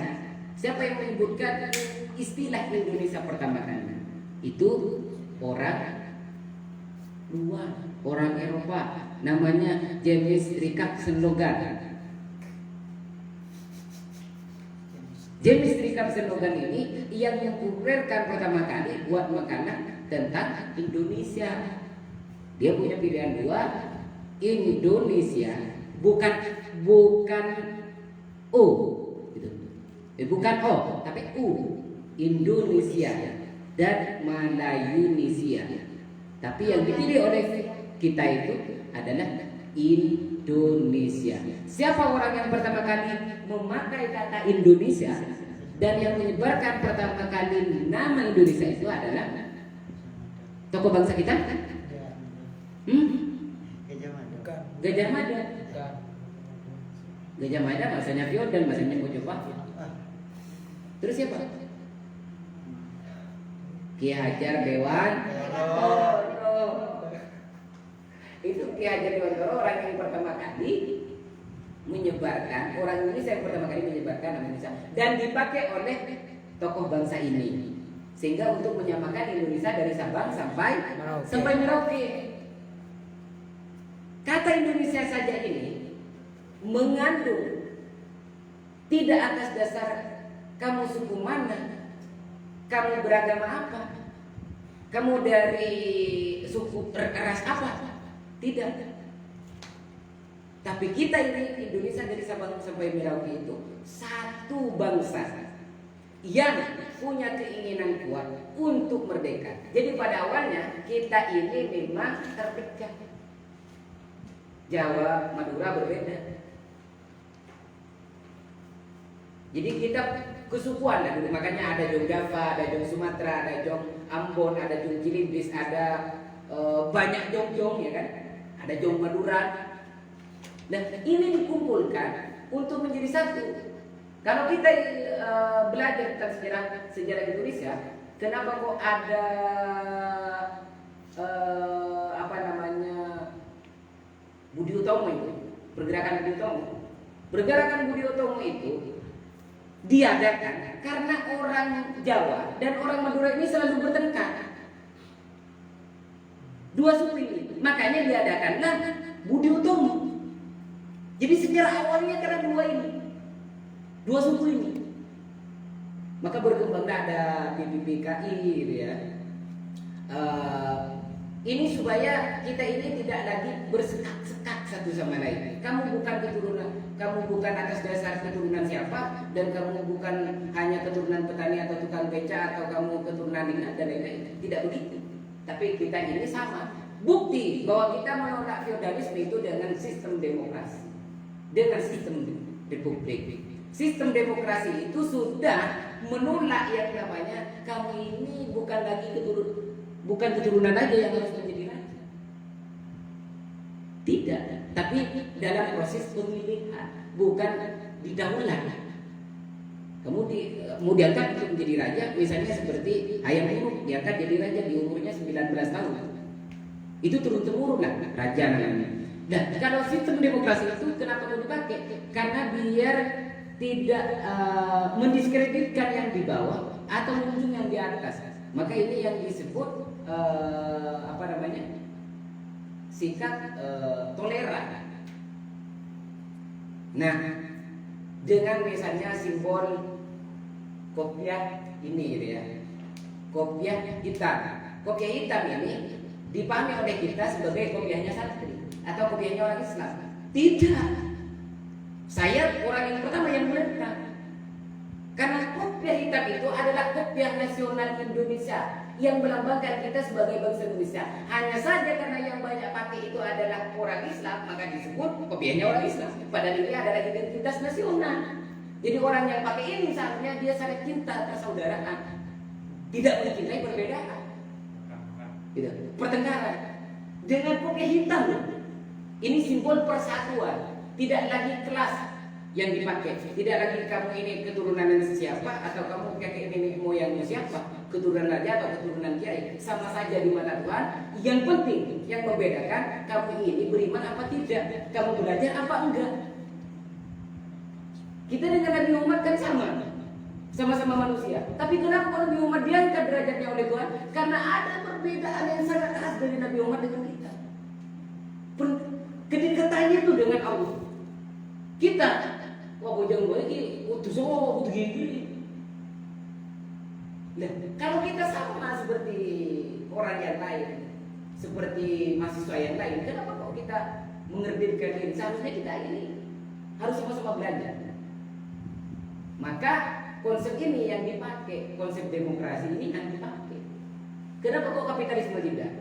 siapa yang menyebutkan istilah Indonesia pertama kali? Itu orang luar, orang Eropa, namanya James Richardson Logan. James Richardson Logan ini yang mempopulerkan pertama kali buat makanan tentang Indonesia. Dia punya pilihan dua, Indonesia, bukan O, gitu. Bukan O, tapi U, Indonesia dan Malayunesia. Tapi yang dipilih oleh kita itu adalah Indonesia. Siapa orang yang pertama kali memakai kata Indonesia dan yang menyebarkan pertama kali nama Indonesia itu adalah tokoh bangsa kita? Gajah Mada. Gajah Mada masanya feodal, masanya Mojopahit. Terus siapa? Ki Hajar Dewantara. Itu Ki Hajar Dewantara orang yang pertama kali menyebarkan, orang Indonesia yang pertama kali menyebarkan nama Indonesia dan dipakai oleh tokoh bangsa ini, sehingga untuk menyamakan Indonesia dari Sabang sampai Merauke. Kata Indonesia saja ini mengandung tidak atas dasar kamu suku mana, kamu beragama apa, kamu dari suku ras apa, tidak. Tapi kita ini Indonesia dari Sabang sampai Merauke itu satu bangsa yang punya keinginan kuat untuk merdeka. Jadi pada awalnya kita ini memang terpecah. Jawa, Madura berbeda. Jadi kita kesukuan lah dulu, makanya ada Jong Java, ada Jong Sumatera, ada Jong Ambon, ada Jong Cilindris, ada banyak Jong-Jong, ya kan? Ada Jong Madura. Nah, ini dikumpulkan untuk menjadi satu. Kalau kita belajar tentang sejarah Indonesia, kenapa kok ada Budi Utomo itu, pergerakan Budi Utomo. Pergerakan Budi Utomo itu diadakan karena orang Jawa dan orang Madura ini selalu bertengkar. Dua suku ini, makanya diadakanlah Budi Utomo. Jadi sejarah awalnya karena dua suku ini. Maka berkembanglah ada BPPKI, gitu ya. Ini supaya kita ini tidak lagi bersekat-sekat satu sama lain. Kamu bukan atas dasar keturunan siapa, dan kamu bukan hanya keturunan petani atau tukang beca, atau kamu keturunan ini dan lain-lain. Tidak begitu. Tapi kita ini sama. Bukti bahwa kita menolak feodalisme itu dengan sistem demokrasi, dengan sistem republik. Sistem demokrasi itu sudah menolak yang namanya kamu ini bukan keturunan aja yang harus menjadi raja. Tidak, tapi dalam proses pemilihan, bukan didahulukan. Kamu mau diangkat untuk menjadi raja, misalnya seperti Hayam Wuruk diangkat jadi raja di umurnya 19 tahun. Itu turun-temurun lah raja namanya. Dan kalau sistem demokrasi itu kenapa mau dipakai? Karena biar tidak mendiskreditkan yang di bawah atau menunjuk yang di atas. Maka ini yang disebut sikap toleran. Nah, dengan misalnya simbol kopiah ini, gitu ya, kopiah hitam. Kopiah hitam ini dipahami oleh kita sebagai kopiahnya santri atau kopiahnya orang Islam. Tidak. Saya orang yang pertama yang menentang. Karena kopiah hitam itu adalah kopiah nasional Indonesia yang melambangkan kita sebagai bangsa Indonesia. Hanya saja karena yang banyak pakai itu adalah orang Islam, maka disebut kopiahnya orang Islam. Padahal ini adalah identitas nasional. Jadi orang yang pakai ini seharusnya dia saling cinta persaudaraan, tidak mencintai perbedaan, tidak pertengkaran. dengan pakai hitam loh. Ini simbol persatuan, tidak lagi kelas yang dipakai, tidak lagi kamu ini keturunan siapa atau kamu kakek nenek moyangmu siapa, keturunan raja atau keturunan kiai, sama saja di mata Tuhan. Yang penting yang membedakan kamu ini beriman apa tidak, kamu belajar apa enggak. Kita dengan Nabi Muhammad kan sama-sama manusia. Tapi kenapa Nabi Muhammad diangkat derajatnya oleh Tuhan? Karena ada perbedaan yang sangat khas dari Nabi Muhammad dengan kita. Kedekatannya itu dengan Allah. Kita, wah bojang gue ini, utus butuh gini. Nah, kalau kita sama seperti orang yang lain, seperti mahasiswa yang lain, kenapa kok kita mengerbitkan ini? Seharusnya kita ini harus sama-sama belajar. Maka konsep ini yang dipakai, konsep demokrasi ini yang dipakai. Kenapa kok kapitalisme tidak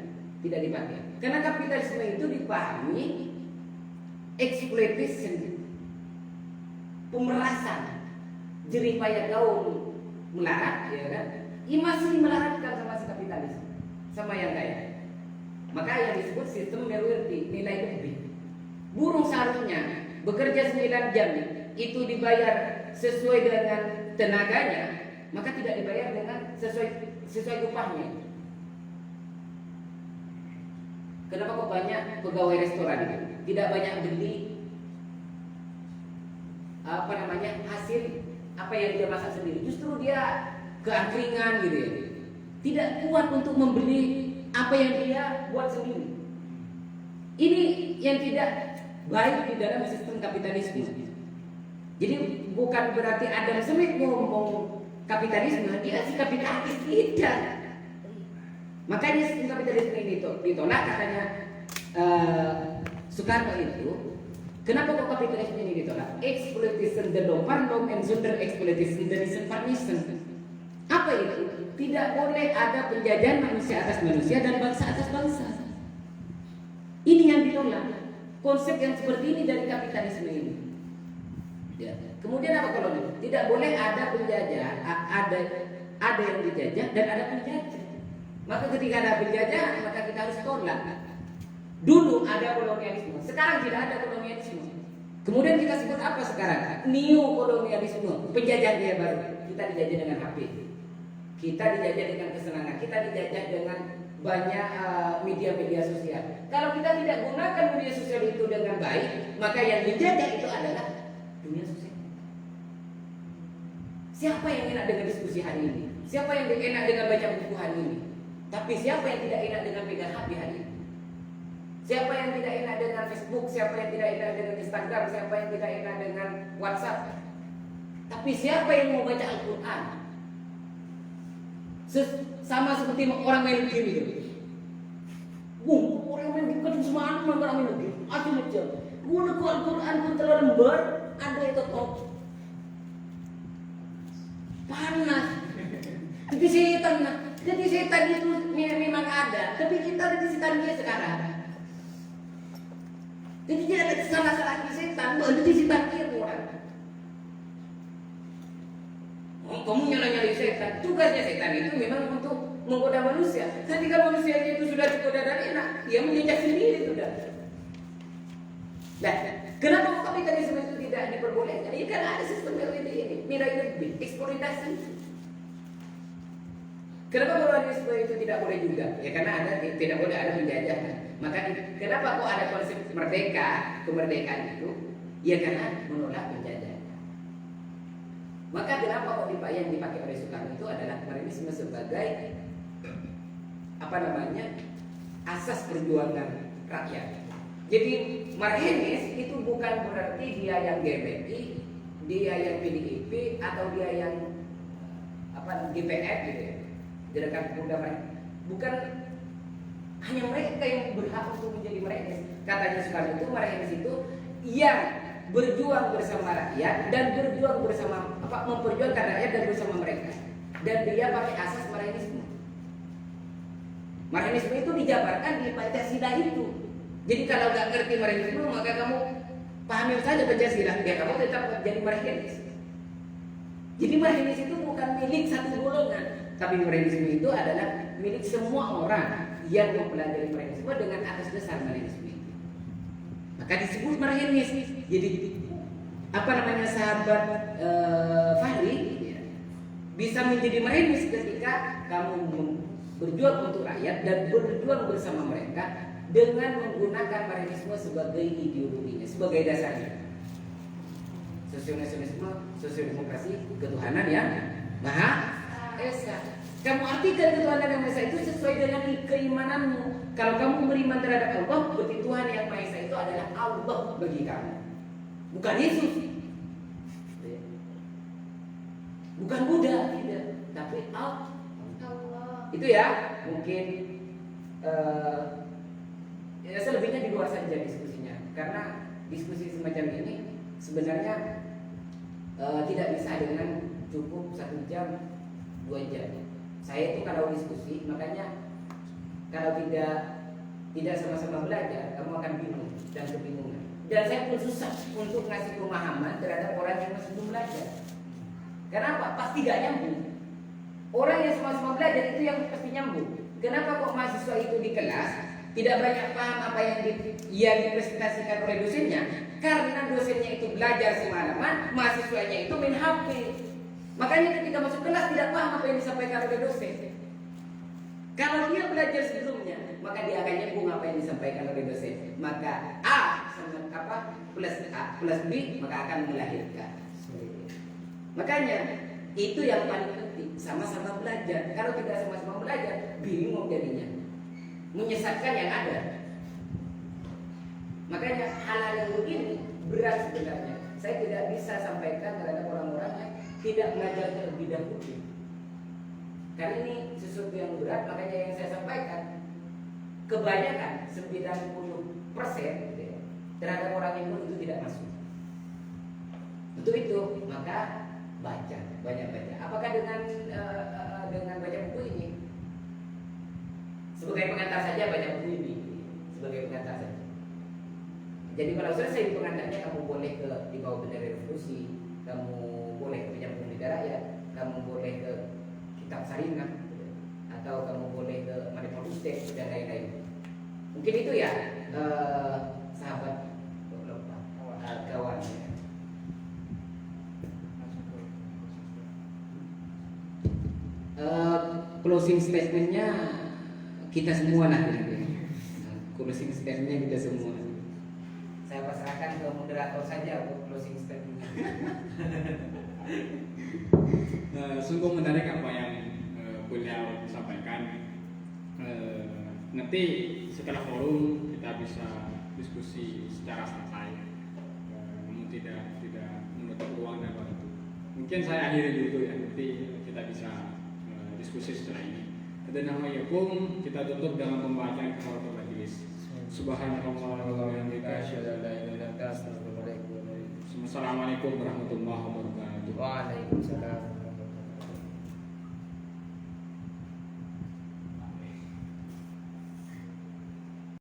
dipakai? Karena kapitalisme itu dipahami exploitation, pemerasan, jeripaya kaum melarat, ya kan? Ini masih melaratkan sama si kapitalisme, sama yang kaya. Maka yang disebut sistem meritokrasi, nilai lebih. Buruh seharusnya bekerja 9 jam itu dibayar sesuai dengan tenaganya, maka tidak dibayar dengan sesuai upahnya. Kenapa kok banyak pegawai restoran tidak banyak beli hasil apa yang dia masak sendiri, justru dia keangkringan gitu ya, tidak kuat untuk membeli apa yang dia buat sendiri. Ini yang tidak baik di dalam sistem kapitalisme. Jadi bukan berarti Adam Smith ngomong kapitalisme dia si kapitalis, tidak. Makanya sistem kapitalisme ini ditolak, katanya Soekarno itu. Kenapa kok kapitalisme ini ditolak? Exploitation the Lomparlom and Zunder exploitation the Nisenparnisen. Apa itu? Tidak boleh ada penjajahan manusia atas manusia dan bangsa atas bangsa. Ini yang ditolak. Konsep yang seperti ini dari kapitalisme ini. Ya. Kemudian apa kalau ini? Tidak boleh ada penjajah, ada yang dijajah dan ada penjajah. Maka ketika ada penjajah, maka kita harus tolak. Dulu ada kolonialisme, sekarang tidak ada kolonialisme. Kemudian kita sebut apa sekarang? Neo-kolonialisme, penjajahan dia baru. Kita dijajah dengan HP, kita dijajah dengan kesenangan, kita dijajah dengan banyak media-media sosial. Kalau kita tidak gunakan media sosial itu dengan baik, maka yang dijajah itu adalah dunia sosial. Siapa yang enak dengan diskusi hari ini? Siapa yang enak dengan baca buku hari ini? Tapi siapa yang tidak enak dengan pegang HP hari ini? Siapa yang tidak enak dengan Facebook? Siapa yang tidak enak dengan Instagram? Siapa yang tidak enak dengan WhatsApp? Tapi siapa yang mau baca Al-Quran? Sama seperti orang main game itu. Orang main game kan semangat orang main game. Aku macam, guna Al-Quran pun terlalu lembar, ada itu kok panas. Jadi setan itu memang ada, tapi kita ada di setan dia sekarang. Jadi dia ada salah-salah di setan, ada di setan dia orang. Kamu nyala-nyali setan, tugasnya setan itu memang untuk menggoda manusia. Ketika manusianya itu sudah digoda dan enak, dia menjejak sendiri sudah. Nah, kenapa kapitalisme itu tidak diperbolehkan? Ini kan ada sistem ini, nilai lebih, eksploitasi. Kenapa kolonialisme itu tidak boleh juga? Ya karena tidak boleh ada penjajahan. Maka kenapa kok ada konsep kemerdekaan itu? Ya karena menolak penjajahan. Maka kenapa kok yang dipakai oleh Soekarno itu adalah marxisme sebagai asas perjuangan rakyat. Jadi Marxis itu bukan berarti dia yang GBI, dia yang PDIP atau dia yang GPF gitu ya. Gerakan Pemuda Marxis. Bukan hanya mereka yang berhak untuk menjadi Marxis. Katanya Soekarno itu Marxis itu yang berjuang bersama rakyat dan berjuang bersama memperjuangkan rakyat dan bersama mereka. Dan dia pakai asas Marxisme. Marxisme itu dijabarkan di Pancasila itu. Jadi kalau nggak ngerti Marxisme maka kamu pahami saja Pancasila, ya kamu tetap jadi Marxis. Jadi Marxis itu bukan milik satu golongan, tapi Marxisme itu adalah milik semua orang. yang mempelajari Marxisme dengan atas dasar Marxisme. Maka disebut Marxis. Jadi apa namanya sahabat Fahri ya, bisa menjadi Marxis ketika kamu berjuang untuk rakyat dan berjuang bersama mereka dengan menggunakan Marxisme sebagai ideologinya, sebagai dasarnya. Sosionasionalisme, sosiodemokrasi, ketuhanan yang Maha Esa. Kamu artikan ketuhanan yang Maha Esa itu sesuai dengan keimananmu. Kalau kamu beriman terhadap Allah, berarti Tuhan yang Maha Esa itu adalah Allah bagi kamu, bukan Yesus, bukan Buddha, tidak, tapi Allah. Itu ya, mungkin ya selebihnya di luar saja diskusinya, karena diskusi semacam ini sebenarnya tidak bisa dengan cukup 1 jam 2 jam. Saya itu kalau diskusi, makanya kalau tidak sama-sama belajar, kamu akan bingung dan kebingungan. Dan saya pun susah untuk ngasih pemahaman terhadap orang yang masih belum belajar. Kenapa? Pasti gak nyambung. Orang yang sama-sama belajar itu yang pasti nyambung. Kenapa kok mahasiswa itu di kelas tidak banyak paham apa yang dipresentasikan oleh dosennya? Karena dosennya itu belajar semalaman, mahasiswanya itu main HP. Makanya ketika masuk kelas tidak paham apa yang disampaikan oleh dosen. Kalau dia belajar sebelumnya, maka dia akan nyambung apa yang disampaikan oleh dosen. Maka A sama plus A plus B maka akan melahirkan. Makanya itu yang paling penting, sama-sama belajar. Kalau tidak sama-sama belajar, bingung jadinya, menyesatkan yang ada. Makanya hal-hal yang begini berat sebenarnya. Saya tidak bisa sampaikan terhadap orang-orang yang tidak belajar terlebih dahulu. Karena ini sesuatu yang berat, makanya yang saya sampaikan kebanyakan 90% terhadap orang yang itu tidak masuk. Untuk itu maka baca, banyak baca. Apakah dengan baca buku ini sebagai pengantar saja, baca buku ini sebagai pengantar saja. Jadi kalau selesai pengantarnya, kamu boleh di bawah bendera revolusi, kamu boleh ke Penyambung Lidah Rakyat, kamu boleh ke Kitab Sarinah, atau kamu boleh ke Manifestek dan lain-lain. Mungkin itu ya, sahabat kawan. Closing statementnya kita semua lah. Closing statementnya kita semua. Saya pasrahkan ke moderator saja untuk closing statement. Sungguh menarik apa yang beliau sampaikan. Nanti setelah forum kita bisa diskusi secara santai, namun tidak menutup ruang dan waktu. Mungkin saya akhiri dulu ya, nanti kita bisa diskusi setelah ini. Assalamualaikum, kita tutup dengan pembacaan kafaratul majelis. Subhanallah wa bihamdihi, asyhadu an la ilaha illa anta, astaghfiruka wa atubu ilaik. Assalamualaikum warahmatullahi wabarakatuh. Waalaikumsalam.